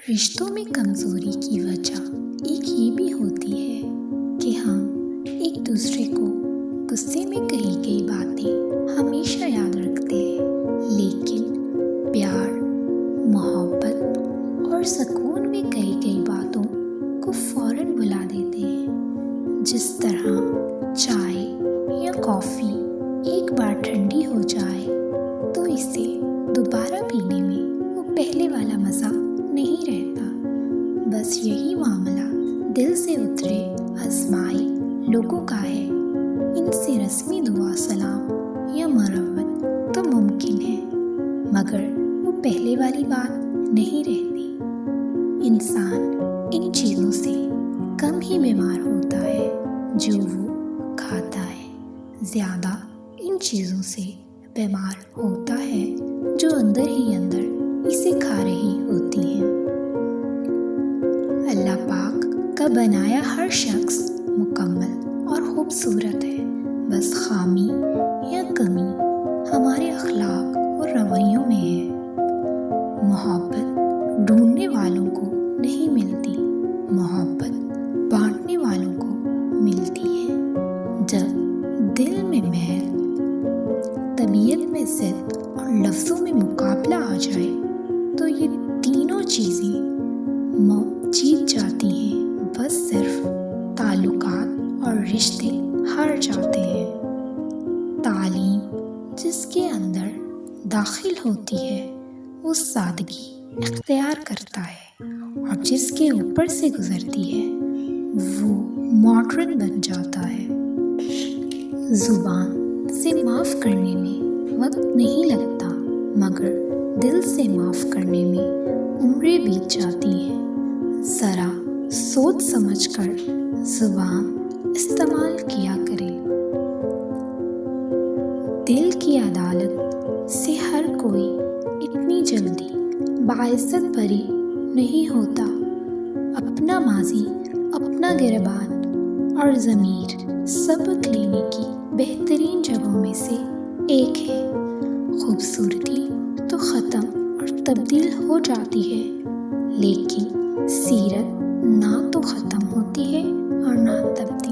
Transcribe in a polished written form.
رشتوں میں کمزوری کی وجہ ایک یہ بھی ہوتی ہے کہ ہم ایک دوسرے کو غصے میں کہی گئی باتیں ہمیشہ یاد رکھتے ہیں، لیکن پیار، محبت اور سکون میں کہی گئی باتوں کو فوراً بھلا دیتے ہیں۔ جس طرح چائے یا کافی ایک بار ٹھنڈی ہو جائے تو اسے دوبارہ پینے میں وہ پہلے والا مزہ نہیں رہتا، بس یہی معاملہ دل سے اترے آزمائے لوگوں کا ہے۔ ان سے رسمی دعا سلام یا مرحبت تو ممکن ہے، مگر وہ پہلے والی بات نہیں رہتی۔ انسان ان چیزوں سے کم ہی بیمار ہوتا ہے جو وہ کھاتا ہے، زیادہ ان چیزوں سے بیمار ہوتا ہے جو اندر ہی اندر اسے کھا رہی ہوتی ہیں۔ اللہ پاک کا بنایا ہر شخص مکمل اور خوبصورت ہے، بس خامی یا کمی ہمارے اخلاق اور رویوں میں ہے۔ محبت ڈھونڈنے والوں کو نہیں ملتی، محبت بانٹنے والوں کو ملتی ہے۔ جب دل میں میل، طبیعت میں ضد اور لفظوں میں مقابلہ آ جائے تو یہ تینوں چیزیں جیت جاتی ہیں، بس صرف تعلقات اور رشتے ہار جاتے ہیں۔ تعلیم جس کے اندر داخل ہوتی ہے وہ سادگی اختیار کرتا ہے، اور جس کے اوپر سے گزرتی ہے وہ ماڈرن بن جاتا ہے۔ زبان سے معاف کرنے میں وقت نہیں لگتا، مگر دل سے معاف کرنے میں عمریں بیت جاتی ہیں۔ ذرا سوچ سمجھ کر زبان استعمال کیا کریں۔ دل کی عدالت سے ہر کوئی اتنی جلدی باعزت بری نہیں ہوتا۔ اپنا ماضی، اپنا گریبان اور ضمیر سبق لینے کی بہترین جگہوں میں سے ایک ہے۔ خوبصورتی تو ختم اور تبدیل ہو جاتی ہے، لیکن سیرت نہ تو ختم ہوتی ہے اور نہ تبدیل۔